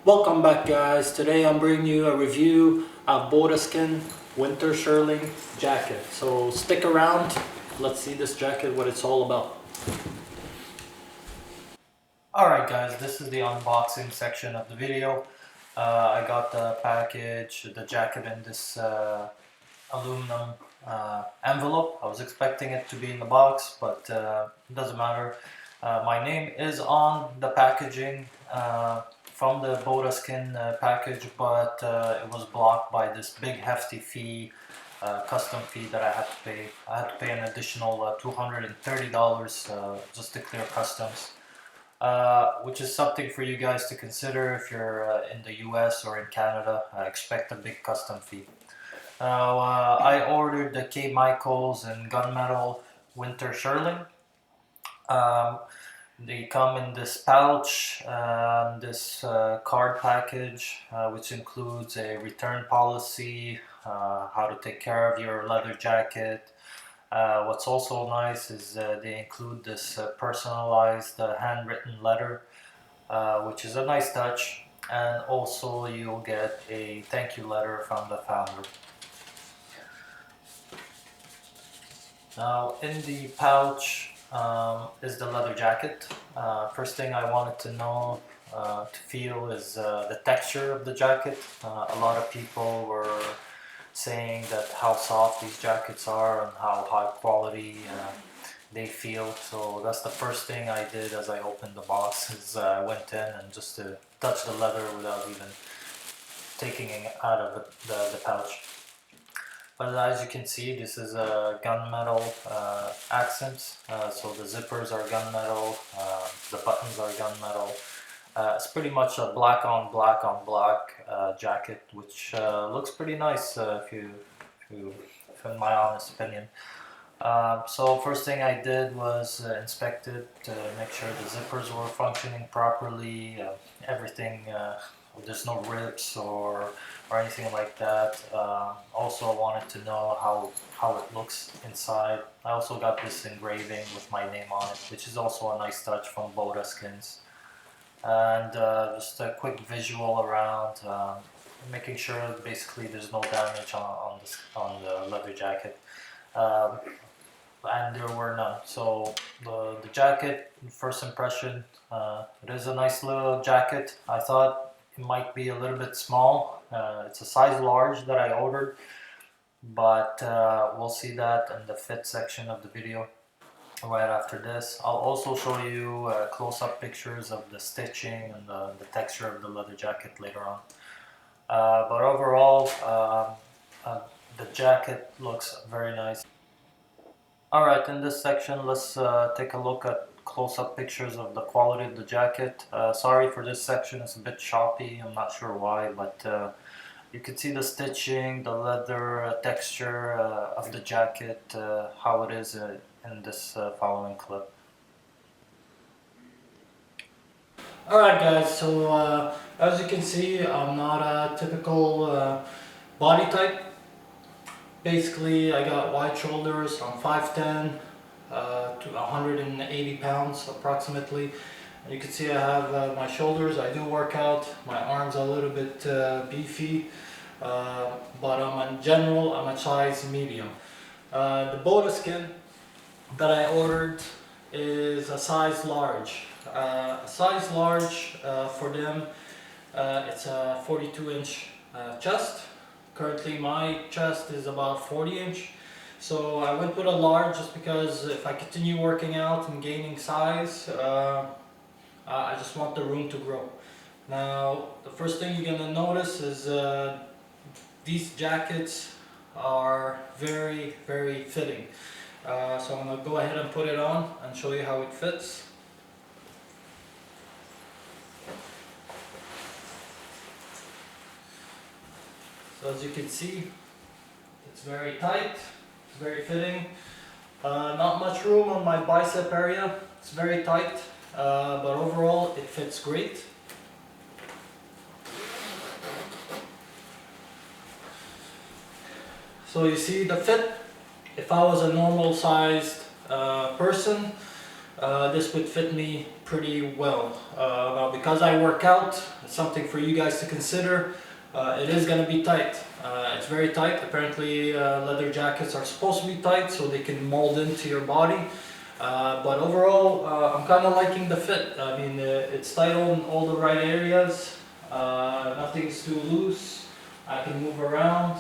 Welcome back, guys. Today I'm bringing you a review of Boda Skin Winter Sherling jacket. So stick around, let's see this jacket, what it's all about. Alright guys, this is the unboxing section of the video. I got the package, the jacket in this aluminum envelope. I was expecting it to be in the box, but it doesn't matter. My name is on the packaging from the Boda Skin package, but it was blocked by this big hefty fee, custom fee that I had to pay. I had to pay an additional $230 just to clear customs. Which is something for you guys to consider if you're in the US or in Canada. Expect a big custom fee. Now, I ordered the K. Michaels and Gunmetal Winter Sherling. They come in this pouch, this card package, which includes a return policy, how to take care of your leather jacket. What's also nice is they include this personalized handwritten letter, which is a nice touch, and also you'll get a thank you letter from the founder. Now, in the pouch is the leather jacket. First thing I wanted to know, to feel is the texture of the jacket. A lot of people were saying that how soft these jackets are and how high quality they feel. So that's the first thing I did as I opened the box, is I went in and just to touch the leather without even taking it out of the pouch. But as you can see, this is a gunmetal accents, so the zippers are gunmetal, the buttons are gunmetal. It's pretty much a black on black jacket, which looks pretty nice if in my honest opinion. So first thing I did was inspect it to make sure the zippers were functioning properly, everything, there's no rips or anything like that. Also I wanted to know how it looks inside. I also got this engraving with my name on it, which is also a nice touch from Boda Skins. And just a quick visual around, making sure basically there's no damage on the leather jacket. And there were none. So the jacket, first impression, it is a nice little jacket. I thought it might be a little bit small. It's a size large that I ordered, but we'll see that in the fit section of the video right after this. I'll also show you close-up pictures of the stitching and the texture of the leather jacket later on. But overall, the jacket looks very nice. Alright, in this section, let's take a look at close-up pictures of the quality of the jacket. Sorry for this section, it's a bit choppy, I'm not sure why, but you can see the stitching, the leather texture of the jacket, how it is in this following clip. Alright guys, so as you can see, I'm not a typical body type. Basically, I got wide shoulders. I'm 5'10", to 180 pounds approximately. You can see I have my shoulders. I do work out. My arms are a little bit beefy, but in general, I'm a size medium. The Boda Skin that I ordered is a size large. For them, it's a 42-inch chest. Currently my chest is about 40-inch, so I went with a large just because if I continue working out and gaining size, I just want the room to grow. Now, the first thing you're going to notice is these jackets are very, very fitting. So I'm going to go ahead and put it on and show you how it fits. So as you can see, it's very tight, it's very fitting. Not much room on my bicep area, it's very tight, but overall it fits great. So you see the fit. If I was a normal sized person, this would fit me pretty well. Now because I work out, it's something for you guys to consider. It is going to be tight. It's very tight. Apparently leather jackets are supposed to be tight so they can mold into your body. But overall, I'm kind of liking the fit. I mean, it's tight on all the right areas. Nothing's too loose. I can move around.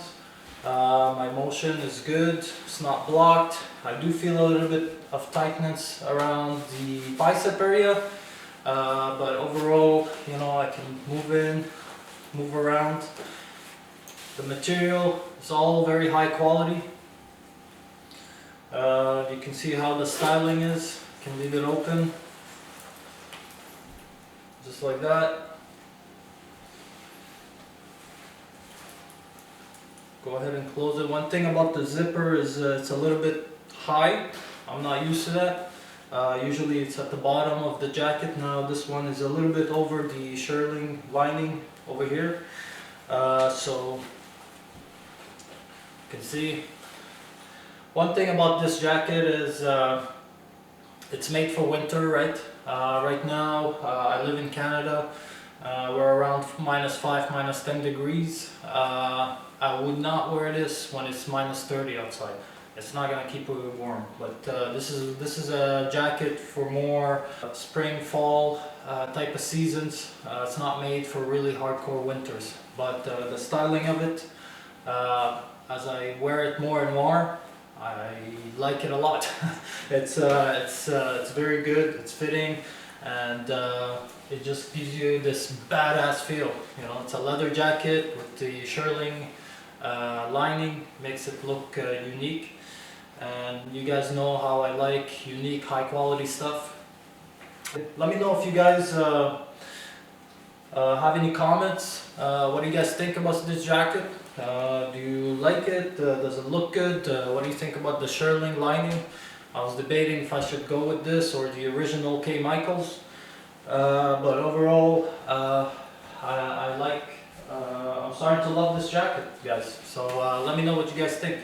My motion is good. It's not blocked. I do feel a little bit of tightness around the bicep area. But overall, you know, I can move in, move around. The material is all very high quality. You can see how the styling is. You can leave it open, just like that. Go ahead and close it. One thing about the zipper is it's a little bit high. I'm not used to that. Usually it's at the bottom of the jacket. Now this one is a little bit over the Sherling lining over here. So you can see. One thing about this jacket is it's made for winter, right? Right now I live in Canada. We're around -5, -10 degrees. I would not wear this when it's -30 outside. It's not gonna keep it warm. But this is a jacket for more spring, fall type of seasons. It's not made for really hardcore winters. But the styling of it, as I wear it more and more, I like it a lot. It's very good. It's fitting, and it just gives you this badass feel. You know, it's a leather jacket with the Sherling lining, makes it look unique. And you guys know how I like unique, high quality stuff. Let me know if you guys have any comments. What do you guys think about this jacket? Do you like it? Does it look good? What do you think about the Sherling lining? I was debating if I should go with this or the original K. Michaels. But overall, I like, I'm starting to love this jacket, guys. So let me know what you guys think.